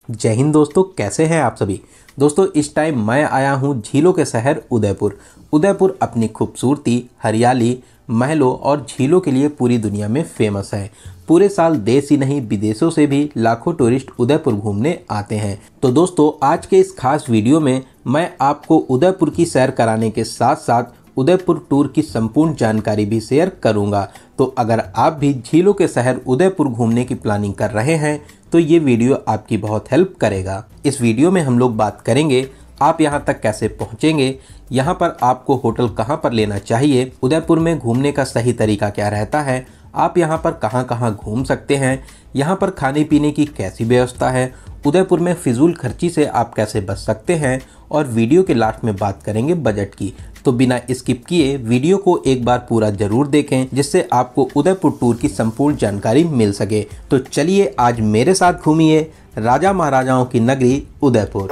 जय हिंद दोस्तों, कैसे हैं आप सभी। दोस्तों इस टाइम मैं आया हूं झीलों के शहर उदयपुर। उदयपुर अपनी खूबसूरती, हरियाली, महलों और झीलों के लिए पूरी दुनिया में फेमस है। पूरे साल देश ही नहीं विदेशों से भी लाखों टूरिस्ट उदयपुर घूमने आते हैं। तो दोस्तों आज के इस खास वीडियो में मैं आपको उदयपुर की सैर कराने के साथ साथ उदयपुर टूर की संपूर्ण जानकारी भी शेयर करूंगा। तो अगर आप भी झीलों के शहर उदयपुर घूमने की प्लानिंग कर रहे हैं तो ये वीडियो आपकी बहुत हेल्प करेगा। इस वीडियो में हम लोग बात करेंगे आप यहाँ तक कैसे पहुँचेंगे, यहाँ पर आपको होटल कहाँ पर लेना चाहिए, उदयपुर में घूमने का सही तरीका क्या रहता है, आप यहाँ पर कहाँ कहाँ घूम सकते हैं, यहाँ पर खाने पीने की कैसी व्यवस्था है, उदयपुर में फिजूल खर्ची से आप कैसे बच सकते हैं और वीडियो के लास्ट में बात करेंगे बजट की। तो बिना स्किप किए वीडियो को एक बार पूरा जरूर देखें जिससे आपको उदयपुर टूर की संपूर्ण जानकारी मिल सके। तो चलिए आज मेरे साथ घूमिए राजा महाराजाओं की नगरी उदयपुर।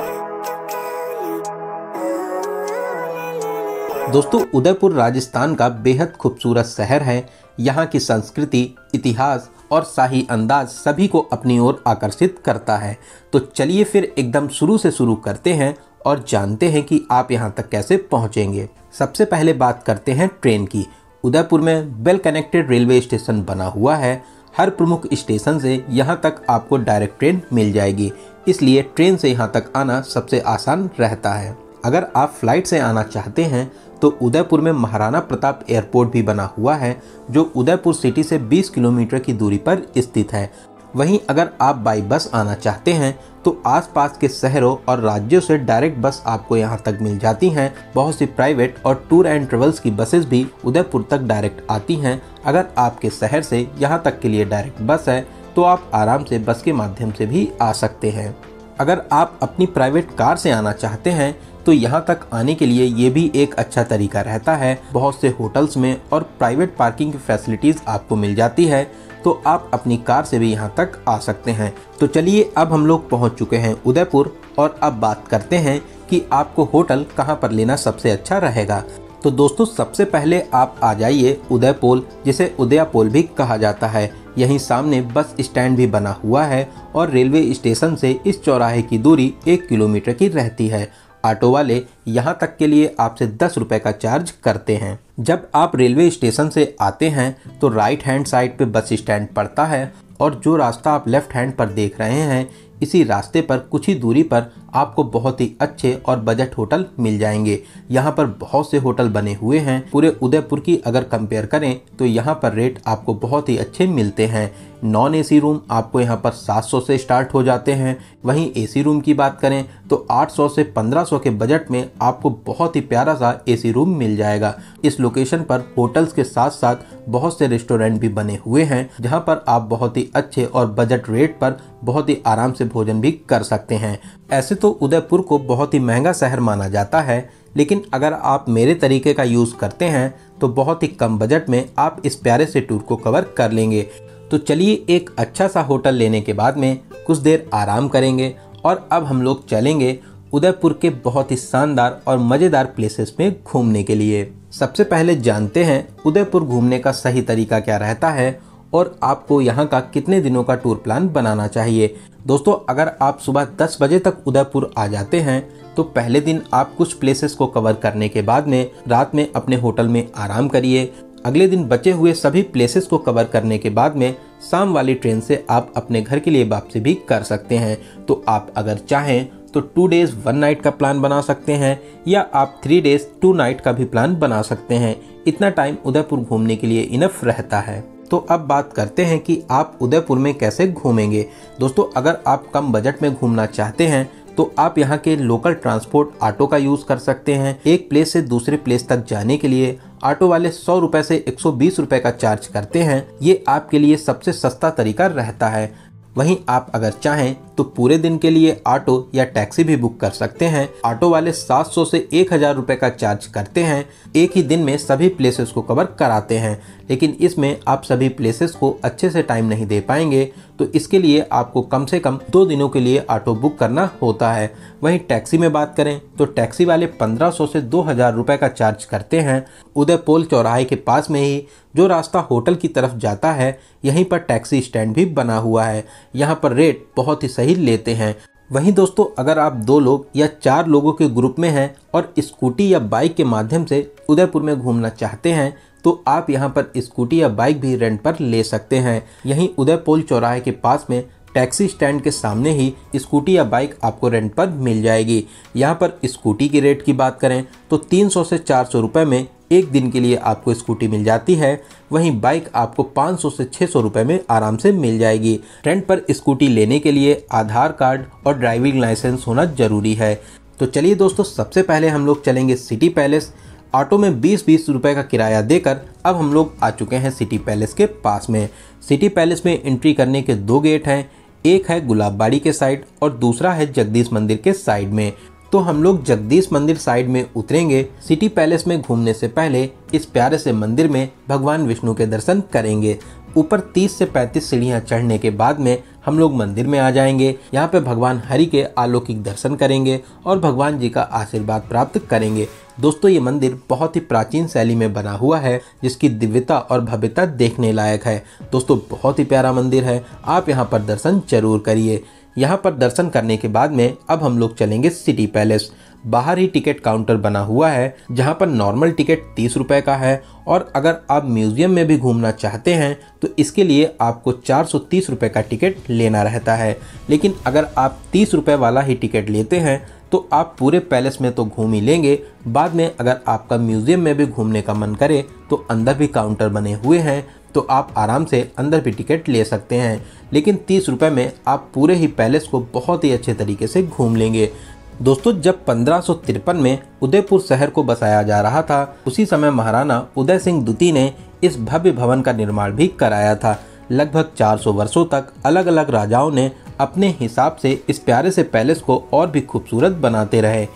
दोस्तों उदयपुर राजस्थान का बेहद खूबसूरत शहर है। यहाँ की संस्कृति, इतिहास और शाही अंदाज सभी को अपनी ओर आकर्षित करता है। तो चलिए फिर एकदम शुरू से शुरू करते हैं और जानते हैं कि आप यहाँ तक कैसे पहुँचेंगे। सबसे पहले बात करते हैं ट्रेन की। उदयपुर में वेल कनेक्टेड रेलवे स्टेशन बना हुआ है। हर प्रमुख स्टेशन से यहाँ तक आपको डायरेक्ट ट्रेन मिल जाएगी, इसलिए ट्रेन से यहाँ तक आना सबसे आसान रहता है। अगर आप फ्लाइट से आना चाहते हैं तो उदयपुर में महाराणा प्रताप एयरपोर्ट भी बना हुआ है जो उदयपुर सिटी से 20 किलोमीटर की दूरी पर स्थित है। वहीं अगर आप बाई बस आना चाहते हैं तो आसपास के शहरों और राज्यों से डायरेक्ट बस आपको यहां तक मिल जाती हैं। बहुत सी प्राइवेट और टूर एंड ट्रेवल्स की बसेस भी उदयपुर तक डायरेक्ट आती हैं। अगर आपके शहर से यहां तक के लिए डायरेक्ट बस है तो आप आराम से बस के माध्यम से भी आ सकते हैं। अगर आप अपनी प्राइवेट कार से आना चाहते हैं तो यहाँ तक आने के लिए ये भी एक अच्छा तरीका रहता है। बहुत से होटल्स में और प्राइवेट पार्किंग की फैसिलिटीज़ आपको मिल जाती है, तो आप अपनी कार से भी यहाँ तक आ सकते हैं। तो चलिए अब हम लोग पहुँच चुके हैं उदयपुर और अब बात करते हैं कि आपको होटल कहाँ पर लेना सबसे अच्छा रहेगा। तो दोस्तों सबसे पहले आप आ जाइए उदयपोल, जिसे उदयापोल भी कहा जाता है। यहीं सामने बस स्टैंड भी बना हुआ है और रेलवे स्टेशन से इस चौराहे की दूरी 1 किलोमीटर की रहती है। ऑटो वाले यहाँ तक के लिए आपसे 10 रुपये का चार्ज करते हैं। जब आप रेलवे स्टेशन से आते हैं तो राइट हैंड साइड पे बस स्टैंड पड़ता है और जो रास्ता आप लेफ्ट हैंड पर देख रहे हैं इसी रास्ते पर कुछ ही दूरी पर आपको बहुत ही अच्छे और बजट होटल मिल जाएंगे। यहाँ पर बहुत से होटल बने हुए हैं। पूरे उदयपुर की अगर कंपेयर करें तो यहाँ पर रेट आपको बहुत ही अच्छे मिलते हैं। नॉन एसी रूम आपको यहाँ पर 700 से स्टार्ट हो जाते हैं। वहीं एसी रूम की बात करें तो 800 से 1500 के बजट में आपको बहुत ही प्यारा सा एसी रूम मिल जाएगा। इस लोकेशन पर होटल्स के साथ साथ बहुत से रेस्टोरेंट भी बने हुए हैं जहाँ पर आप बहुत ही अच्छे और बजट रेट पर बहुत ही आराम से भोजन भी कर सकते हैं। ऐसे तो उदयपुर को बहुत ही महंगा शहर माना जाता है, लेकिन अगर आप मेरे तरीके का यूज़ करते हैं तो बहुत ही कम बजट में आप इस प्यारे से टूर को कवर कर लेंगे। तो चलिए एक अच्छा सा होटल लेने के बाद में कुछ देर आराम करेंगे और अब हम लोग चलेंगे उदयपुर के बहुत ही शानदार और मज़ेदार प्लेसेस में घूमने के लिए। सबसे पहले जानते हैं उदयपुर घूमने का सही तरीका क्या रहता है और आपको यहाँ का कितने दिनों का टूर प्लान बनाना चाहिए। दोस्तों अगर आप सुबह 10 बजे तक उदयपुर आ जाते हैं तो पहले दिन आप कुछ प्लेसेस को कवर करने के बाद में रात में अपने होटल में आराम करिए। अगले दिन बचे हुए सभी प्लेसेस को कवर करने के बाद में शाम वाली ट्रेन से आप अपने घर के लिए वापसी भी कर सकते हैं। तो आप अगर चाहें तो 2 डेज 1 नाइट का प्लान बना सकते हैं या आप 3 डेज 2 नाइट का भी प्लान बना सकते हैं। इतना टाइम उदयपुर घूमने के लिए इनफ रहता है। तो अब बात करते हैं कि आप उदयपुर में कैसे घूमेंगे। दोस्तों अगर आप कम बजट में घूमना चाहते हैं तो आप यहाँ के लोकल ट्रांसपोर्ट ऑटो का यूज़ कर सकते हैं। एक प्लेस से दूसरे प्लेस तक जाने के लिए ऑटो वाले 100 रुपये से 120 रुपये का चार्ज करते हैं। ये आपके लिए सबसे सस्ता तरीका रहता है। वहीं आप अगर चाहें तो पूरे दिन के लिए ऑटो या टैक्सी भी बुक कर सकते हैं। ऑटो वाले 700 से 1000 रुपये का चार्ज करते हैं। एक ही दिन में सभी प्लेसेस को कवर कराते हैं, लेकिन इसमें आप सभी प्लेसेस को अच्छे से टाइम नहीं दे पाएंगे, तो इसके लिए आपको कम से कम 2 दिनों के लिए ऑटो बुक करना होता है। वहीं टैक्सी में बात करें तो टैक्सी वाले 1500 से 2000 रुपये का चार्ज करते हैं। उदयपोल चौराहे के पास में ही जो रास्ता होटल की तरफ जाता है, यहीं पर टैक्सी स्टैंड भी बना हुआ है। यहाँ पर रेट बहुत ही सही लेते हैं। वहीं दोस्तों अगर आप 2 लोग या 4 लोगों के ग्रुप में हैं और स्कूटी या बाइक के माध्यम से उदयपुर में घूमना चाहते हैं तो आप यहां पर स्कूटी या बाइक भी रेंट पर ले सकते हैं। यहीं उदयपुर चौराहे के पास में टैक्सी स्टैंड के सामने ही स्कूटी या बाइक आपको रेंट पर मिल जाएगी। यहाँ पर स्कूटी की रेट की बात करें तो 300 से 400 रुपये में एक दिन के लिए आपको स्कूटी मिल जाती है। वहीं बाइक आपको 500 से 600 रुपये में आराम से मिल जाएगी। रेंट पर स्कूटी लेने के लिए आधार कार्ड और ड्राइविंग लाइसेंस होना ज़रूरी है। तो चलिए दोस्तों, सबसे पहले हम लोग चलेंगे सिटी पैलेस। ऑटो में 20-20 रुपये का किराया देकर अब हम लोग आ चुके हैं सिटी पैलेस के पास में। सिटी पैलेस में एंट्री करने के 2 गेट हैं, एक है गुलाबबाड़ी के साइड और दूसरा है जगदीश मंदिर के साइड में। तो हम लोग जगदीश मंदिर साइड में उतरेंगे। सिटी पैलेस में घूमने से पहले इस प्यारे से मंदिर में भगवान विष्णु के दर्शन करेंगे। ऊपर 30 से 35 सीढ़ियाँ चढ़ने के बाद में हम लोग मंदिर में आ जाएंगे। यहाँ पे भगवान हरि के अलौकिक दर्शन करेंगे और भगवान जी का आशीर्वाद प्राप्त करेंगे। दोस्तों ये मंदिर बहुत ही प्राचीन शैली में बना हुआ है, जिसकी दिव्यता और भव्यता देखने लायक है। दोस्तों बहुत ही प्यारा मंदिर है, आप यहाँ पर दर्शन जरूर करिए। यहाँ पर दर्शन करने के बाद में अब हम लोग चलेंगे सिटी पैलेस। बाहर ही टिकट काउंटर बना हुआ है, जहाँ पर नॉर्मल टिकट 30 रुपये का है और अगर आप म्यूजियम में भी घूमना चाहते हैं तो इसके लिए आपको 430 रुपये का टिकट लेना रहता है। लेकिन अगर आप 30 रुपये वाला ही टिकट लेते हैं तो आप पूरे पैलेस में तो घूम ही लेंगे। बाद में अगर आपका म्यूजियम में भी घूमने का मन करे तो अंदर भी काउंटर बने हुए हैं, तो आप आराम से अंदर भी टिकट ले सकते हैं। लेकिन 30 रुपये में आप पूरे ही पैलेस को बहुत ही अच्छे तरीके से घूम लेंगे। दोस्तों जब 1553 में उदयपुर शहर को बसाया जा रहा था, उसी समय महाराणा उदय सिंह द्वितीय ने इस भव्य भवन का निर्माण भी कराया था। लगभग 400 वर्षों तक अलग अलग राजाओं ने अपने हिसाब से इस प्यारे से पैलेस को और भी खूबसूरत बनाते रहे।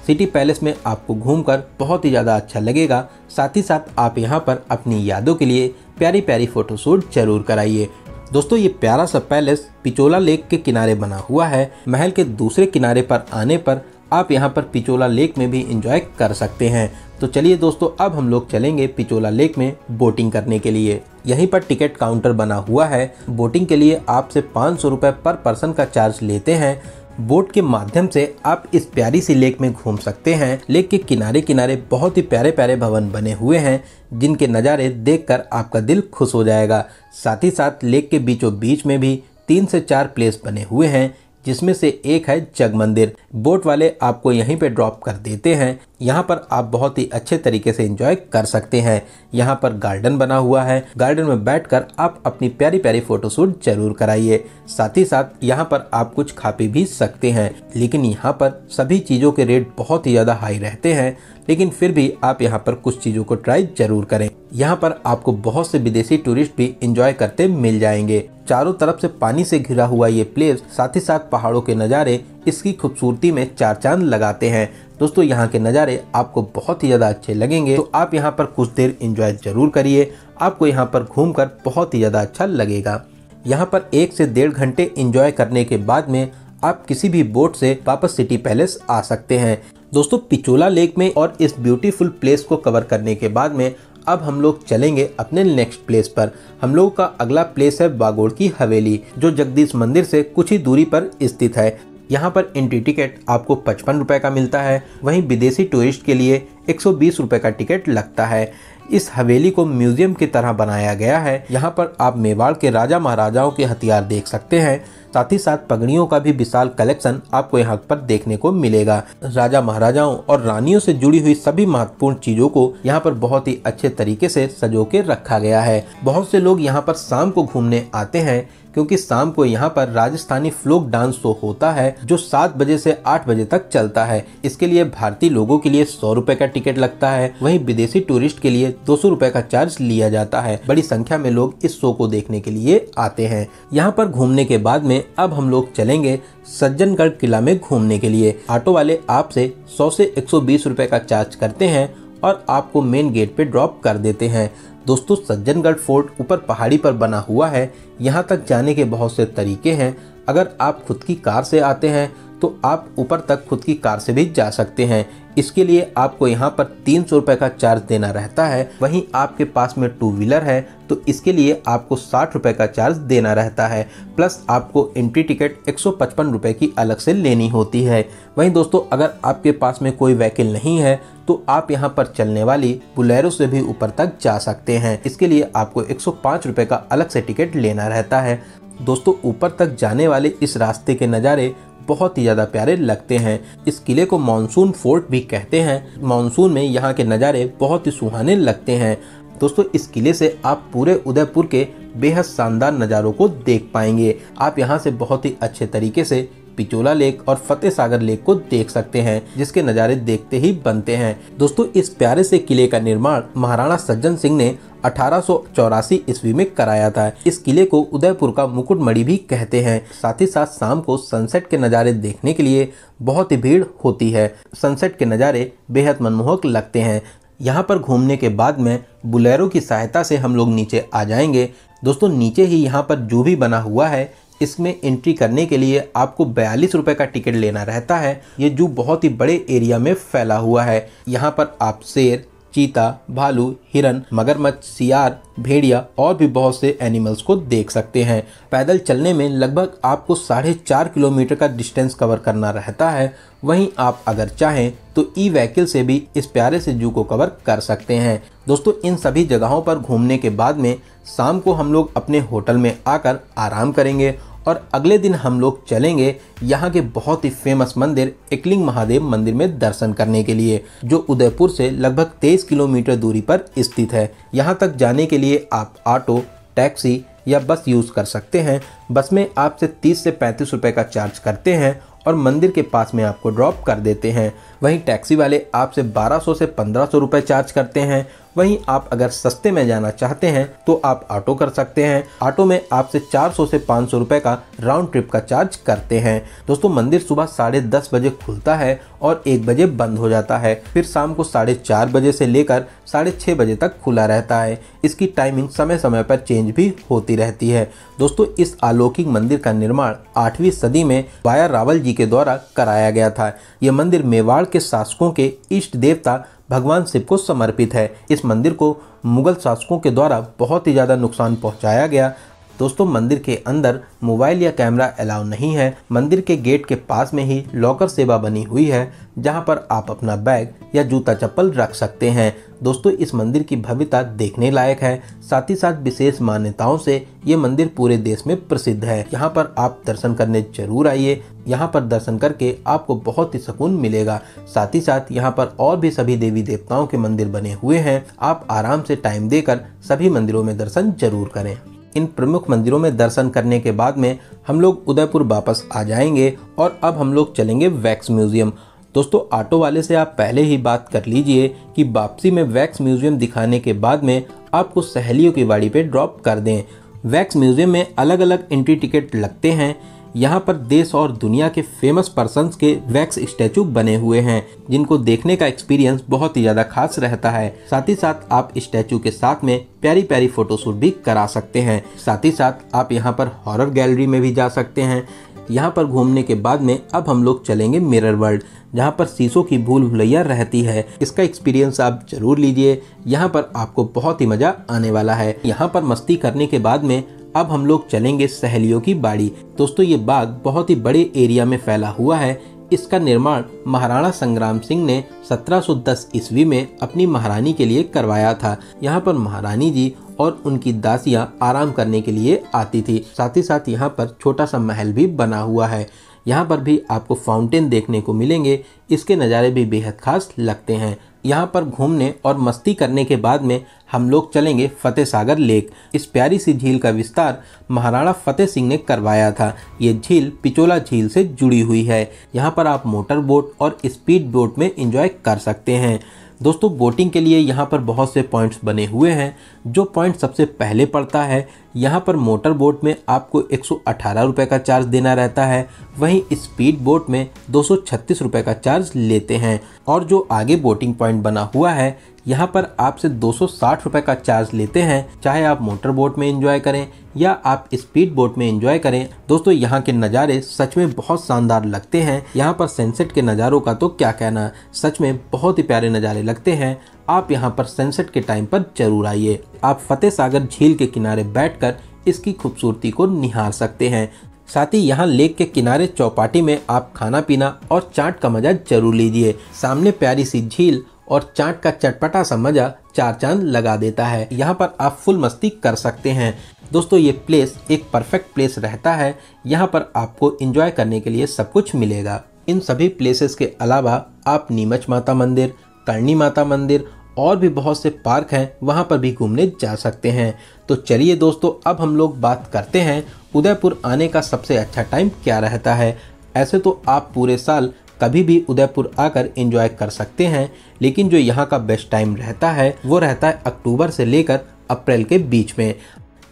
सिटी पैलेस में आपको घूमकर बहुत ही ज़्यादा अच्छा लगेगा। साथ ही साथ आप यहाँ पर अपनी यादों के लिए प्यारी प्यारी फ़ोटोशूट जरूर कराइए। दोस्तों ये प्यारा सा पैलेस पिचोला लेक के किनारे बना हुआ है। महल के दूसरे किनारे पर आने पर आप यहाँ पर पिचोला लेक में भी एंजॉय कर सकते हैं। तो चलिए दोस्तों, अब हम लोग चलेंगे पिचोला लेक में बोटिंग करने के लिए। यहीं पर टिकट काउंटर बना हुआ है। बोटिंग के लिए आपसे 500 रुपये पर पर्सन का चार्ज लेते हैं। बोट के माध्यम से आप इस प्यारी सी लेक में घूम सकते हैं। लेक के किनारे किनारे बहुत ही प्यारे प्यारे भवन बने हुए हैं, जिनके नज़ारे देखकर आपका दिल खुश हो जाएगा। साथ ही साथ लेक के बीचों बीच में भी 3 से 4 प्लेस बने हुए हैं, जिसमें से एक है जग मंदिर। बोट वाले आपको यहीं पे ड्रॉप कर देते हैं। यहाँ पर आप बहुत ही अच्छे तरीके से एंजॉय कर सकते हैं। यहाँ पर गार्डन बना हुआ है, गार्डन में बैठकर आप अपनी प्यारी प्यारी फोटोशूट जरूर कराइए। साथ ही साथ यहाँ पर आप कुछ खा पी भी सकते हैं। लेकिन यहाँ पर सभी चीज़ों के रेट बहुत ही ज़्यादा हाई रहते हैं, लेकिन फिर भी आप यहाँ पर कुछ चीज़ों को ट्राई जरूर करें। यहाँ पर आपको बहुत से विदेशी टूरिस्ट भी एंजॉय करते मिल जाएंगे। चारों तरफ से पानी से घिरा हुआ ये प्लेस, साथ ही साथ पहाड़ों के नज़ारे इसकी खूबसूरती में 4 चांद लगाते हैं। दोस्तों यहाँ के नज़ारे आपको बहुत ही ज़्यादा अच्छे लगेंगे, तो आप यहाँ पर कुछ देर एंजॉय जरूर करिए। आपको यहाँ पर घूमकर बहुत ही ज़्यादा अच्छा लगेगा। यहाँ पर 1 से 1.5 घंटे एंजॉय करने के बाद में आप किसी भी बोट से वापस सिटी पैलेस आ सकते हैं। दोस्तों पिचोला लेक में और इस ब्यूटीफुल प्लेस को कवर करने के बाद में अब हम लोग चलेंगे अपने नेक्स्ट प्लेस पर। हम लोग का अगला प्लेस है बागोड़ की हवेली, जो जगदीश मंदिर से कुछ ही दूरी पर स्थित है। यहाँ पर एंट्री टिकट आपको 55 रुपये का मिलता है। वहीं विदेशी टूरिस्ट के लिए 120 रुपये का टिकट लगता है। इस हवेली को म्यूजियम की तरह बनाया गया है। यहाँ पर आप मेवाड़ के राजा महाराजाओं के हथियार देख सकते हैं। साथ ही साथ पगड़ियों का भी विशाल कलेक्शन आपको यहाँ पर देखने को मिलेगा। राजा महाराजाओं और रानियों से जुड़ी हुई सभी महत्वपूर्ण चीजों को यहाँ पर बहुत ही अच्छे तरीके से सजो के रखा गया है। बहुत से लोग यहाँ पर शाम को घूमने आते हैं, क्योंकि शाम को यहाँ पर राजस्थानी फ्लोक डांस शो होता है, जो 7 बजे से 8 बजे तक चलता है। इसके लिए भारतीय लोगों के लिए 100 रुपए का टिकट लगता है। वहीं विदेशी टूरिस्ट के लिए 200 रुपए का चार्ज लिया जाता है। बड़ी संख्या में लोग इस शो को देखने के लिए आते हैं। यहाँ पर घूमने के बाद में अब हम लोग चलेंगे सज्जनगढ़ किला में घूमने के लिए। ऑटो वाले आपसे 100 से 120 रुपए का चार्ज करते हैं और आपको मेन गेट पे ड्रॉप कर देते हैं। दोस्तों सज्जनगढ़ फोर्ट ऊपर पहाड़ी पर बना हुआ है। यहाँ तक जाने के बहुत से तरीके हैं। अगर आप खुद की कार से आते हैं तो आप ऊपर तक खुद की कार से भी जा सकते हैं। इसके लिए आपको यहाँ पर 300 रुपये का चार्ज देना रहता है। वहीं आपके पास में 2 व्हीलर है तो इसके लिए आपको 60 रुपये का चार्ज देना रहता है, प्लस आपको एंट्री टिकट 155 रुपये की अलग से लेनी होती है। वहीं दोस्तों अगर आपके पास में कोई व्हीकल नहीं है तो आप यहाँ पर चलने वाली बुलेरो से भी ऊपर तक जा सकते हैं। इसके लिए आपको 105 रुपये का अलग से टिकट लेना रहता है। दोस्तों ऊपर तक जाने वाले इस रास्ते के नज़ारे बहुत ही ज़्यादा प्यारे लगते हैं। इस किले को मानसून फोर्ट भी कहते हैं। मानसून में यहाँ के नज़ारे बहुत ही सुहाने लगते हैं। दोस्तों इस किले से आप पूरे उदयपुर के बेहद शानदार नज़ारों को देख पाएंगे। आप यहाँ से बहुत ही अच्छे तरीके से पिचोला लेक और फतेह सागर लेक को देख सकते हैं, जिसके नज़ारे देखते ही बनते हैं। दोस्तों इस प्यारे से किले का निर्माण महाराणा सज्जन सिंह ने 1884 ईस्वी में कराया था। इस किले को उदयपुर का मुकुटमणि भी कहते हैं। साथ ही साथ शाम को सनसेट के नज़ारे देखने के लिए बहुत ही भीड़ होती है। सनसेट के नज़ारे बेहद मनमोहक लगते हैं। यहाँ पर घूमने के बाद में बुलेरो की सहायता से हम लोग नीचे आ जाएंगे। दोस्तों नीचे ही यहाँ पर जू भी बना हुआ है। इसमें एंट्री करने के लिए आपको 42 रुपये का टिकट लेना रहता है। ये जू बहुत ही बड़े एरिया में फैला हुआ है। यहाँ पर आप शेर, चीता, भालू, हिरन, मगरमच्छ, सियार, भेड़िया और भी बहुत से एनिमल्स को देख सकते हैं। पैदल चलने में लगभग आपको 4.5 किलोमीटर का डिस्टेंस कवर करना रहता है। वहीं आप अगर चाहें तो ई व्हीकल से भी इस प्यारे से जू को कवर कर सकते हैं। दोस्तों इन सभी जगहों पर घूमने के बाद में शाम को हम लोग अपने होटल में आकर आराम करेंगे और अगले दिन हम लोग चलेंगे यहाँ के बहुत ही फेमस मंदिर एकलिंग महादेव मंदिर में दर्शन करने के लिए, जो उदयपुर से लगभग 23 किलोमीटर दूरी पर स्थित है। यहाँ तक जाने के लिए आप ऑटो, टैक्सी या बस यूज़ कर सकते हैं। बस में आपसे 30 से 35 रुपये का चार्ज करते हैं और मंदिर के पास में आपको ड्रॉप कर देते हैं। वहीं टैक्सी वाले आपसे 1200 से 1500 रुपये चार्ज करते हैं। वहीं आप अगर सस्ते में जाना चाहते हैं तो आप ऑटो कर सकते हैं। ऑटो में आपसे 400 से 500 रुपये का राउंड ट्रिप का चार्ज करते हैं। दोस्तों मंदिर सुबह 10:30 बजे खुलता है और 1 बजे बंद हो जाता है। फिर शाम को 4:30 बजे से लेकर 6:30 बजे तक खुला रहता है। इसकी टाइमिंग समय समय पर चेंज भी होती रहती है। दोस्तों इस अलौकिक मंदिर का निर्माण 8वीं सदी में बाया रावल जी के द्वारा कराया गया था। यह मंदिर मेवाड़ के शासकों के इष्ट देवता भगवान शिव को समर्पित है। इस मंदिर को मुगल शासकों के द्वारा बहुत ही ज़्यादा नुकसान पहुंचाया गया। दोस्तों मंदिर के अंदर मोबाइल या कैमरा अलाउ नहीं है। मंदिर के गेट के पास में ही लॉकर सेवा बनी हुई है, जहां पर आप अपना बैग या जूता चप्पल रख सकते हैं। दोस्तों इस मंदिर की भव्यता देखने लायक है। साथ ही साथ विशेष मान्यताओं से ये मंदिर पूरे देश में प्रसिद्ध है। यहाँ पर आप दर्शन करने जरूर आइए। यहाँ पर दर्शन करके आपको बहुत ही सुकून मिलेगा। साथ ही साथ यहाँ पर और भी सभी देवी देवताओं के मंदिर बने हुए हैं। आप आराम से टाइम देकर सभी मंदिरों में दर्शन जरूर करें। इन प्रमुख मंदिरों में दर्शन करने के बाद में हम लोग उदयपुर वापस आ जाएंगे और अब हम लोग चलेंगे वैक्स म्यूजियम। दोस्तों ऑटो वाले से आप पहले ही बात कर लीजिए कि वापसी में वैक्स म्यूजियम दिखाने के बाद में आपको सहेलियों की बाड़ी पे ड्रॉप कर दें। वैक्स म्यूजियम में अलग अलग एंट्री टिकट लगते हैं। यहाँ पर देश और दुनिया के फेमस पर्सन्स के वैक्स स्टैचू बने हुए हैं, जिनको देखने का एक्सपीरियंस बहुत ही ज़्यादा खास रहता है। साथ ही साथ आप स्टैचू के साथ में प्यारी प्यारी फोटोशूट भी करा सकते हैं। साथ ही साथ आप यहाँ पर हॉरर गैलरी में भी जा सकते हैं। यहाँ पर घूमने के बाद में अब हम लोग चलेंगे मिरर वर्ल्ड, जहाँ पर शीशों की भूल भुलैया रहती है। इसका एक्सपीरियंस आप जरूर लीजिए। यहाँ पर आपको बहुत ही मज़ा आने वाला है। यहाँ पर मस्ती करने के बाद में अब हम लोग चलेंगे सहेलियों की बाड़ी। दोस्तों ये बाग बहुत ही बड़े एरिया में फैला हुआ है। इसका निर्माण महाराणा संग्राम सिंह ने 1710 ईस्वी में अपनी महारानी के लिए करवाया था। यहाँ पर महारानी जी और उनकी दासियां आराम करने के लिए आती थी। साथ ही साथ यहाँ पर छोटा सा महल भी बना हुआ है। यहाँ पर भी आपको फाउंटेन देखने को मिलेंगे। इसके नज़ारे भी बेहद खास लगते हैं। यहाँ पर घूमने और मस्ती करने के बाद में हम लोग चलेंगे फतेह सागर लेक। इस प्यारी सी झील का विस्तार महाराणा फतेह सिंह ने करवाया था। ये झील पिचोला झील से जुड़ी हुई है। यहाँ पर आप मोटर बोट और स्पीड बोट में एंजॉय कर सकते हैं। दोस्तों बोटिंग के लिए यहाँ पर बहुत से पॉइंट्स बने हुए हैं। जो पॉइंट सबसे पहले पड़ता है यहाँ पर मोटर बोट में आपको 118 रुपये का चार्ज देना रहता है, वहीं स्पीड बोट में 236 रुपये का चार्ज लेते हैं। और जो आगे बोटिंग पॉइंट बना हुआ है यहाँ पर आपसे 260 रुपये का चार्ज लेते हैं, चाहे आप मोटर बोट में एंजॉय करें या आप स्पीड बोट में एंजॉय करें। दोस्तों यहाँ के नज़ारे सच में बहुत शानदार लगते हैं। यहाँ पर सनसेट के नज़ारों का तो क्या कहना, सच में बहुत ही प्यारे नज़ारे लगते हैं। आप यहाँ पर सनसेट के टाइम पर जरूर आइए। आप फतेह सागर झील के किनारे बैठकर इसकी खूबसूरती को निहार सकते हैं। साथ ही यहाँ लेक के किनारे चौपाटी में आप खाना पीना और चाट का मजा जरूर लीजिए। सामने प्यारी सी झील और चाट का चटपटा सा मजा चार चांद लगा देता है। यहाँ पर आप फुल मस्ती कर सकते हैं। दोस्तों ये प्लेस एक परफेक्ट प्लेस रहता है। यहाँ पर आपको एंजॉय करने के लिए सब कुछ मिलेगा। इन सभी प्लेसेस के अलावा आप नीमच माता मंदिर, करणी माता मंदिर और भी बहुत से पार्क हैं, वहाँ पर भी घूमने जा सकते हैं। तो चलिए दोस्तों, अब हम लोग बात करते हैं उदयपुर आने का सबसे अच्छा टाइम क्या रहता है। ऐसे तो आप पूरे साल कभी भी उदयपुर आकर एंजॉय कर सकते हैं, लेकिन जो यहाँ का बेस्ट टाइम रहता है वो रहता है अक्टूबर से लेकर अप्रैल के बीच में।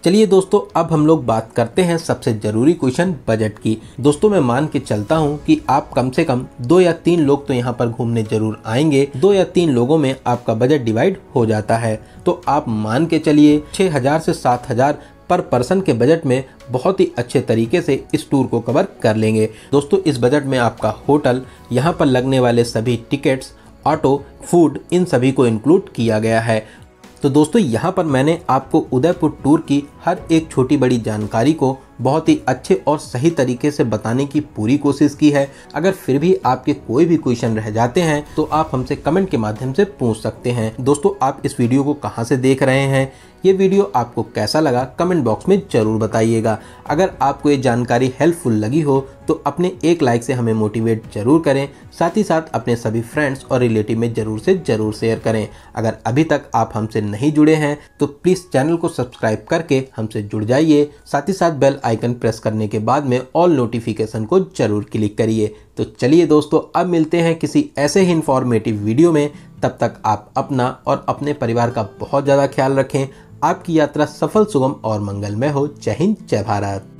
चलिए दोस्तों, अब हम लोग बात करते हैं सबसे ज़रूरी क्वेश्चन बजट की। दोस्तों मैं मान के चलता हूँ कि आप कम से कम 2 या 3 लोग तो यहाँ पर घूमने जरूर आएंगे। 2 या 3 लोगों में आपका बजट डिवाइड हो जाता है, तो आप मान के चलिए 6,000 से 7,000 पर पर्सन के बजट में बहुत ही अच्छे तरीके से इस टूर को कवर कर लेंगे। दोस्तों इस बजट में आपका होटल, यहाँ पर लगने वाले सभी टिकट्स, ऑटो, फूड, इन सभी को इंक्लूड किया गया है। तो दोस्तों यहाँ पर मैंने आपको उदयपुर टूर की हर एक छोटी बड़ी जानकारी को बहुत ही अच्छे और सही तरीके से बताने की पूरी कोशिश की है। अगर फिर भी आपके कोई भी क्वेश्चन रह जाते हैं तो आप हमसे कमेंट के माध्यम से पूछ सकते हैं। दोस्तों आप इस वीडियो को कहां से देख रहे हैं, ये वीडियो आपको कैसा लगा कमेंट बॉक्स में ज़रूर बताइएगा। अगर आपको ये जानकारी हेल्पफुल लगी हो तो अपने एक लाइक से हमें मोटिवेट जरूर करें। साथ ही साथ अपने सभी फ्रेंड्स और रिलेटिव में ज़रूर से ज़रूर शेयर करें। अगर अभी तक आप हमसे नहीं जुड़े हैं तो प्लीज़ चैनल को सब्सक्राइब करके हमसे जुड़ जाइए। साथ ही साथ बेल आइकन प्रेस करने के बाद में ऑल नोटिफिकेशन को जरूर क्लिक करिए। तो चलिए दोस्तों, अब मिलते हैं किसी ऐसे ही इंफॉर्मेटिव वीडियो में। तब तक आप अपना और अपने परिवार का बहुत ज़्यादा ख्याल रखें। आपकी यात्रा सफल, सुगम और मंगलमय हो। जय हिंद, जय भारत।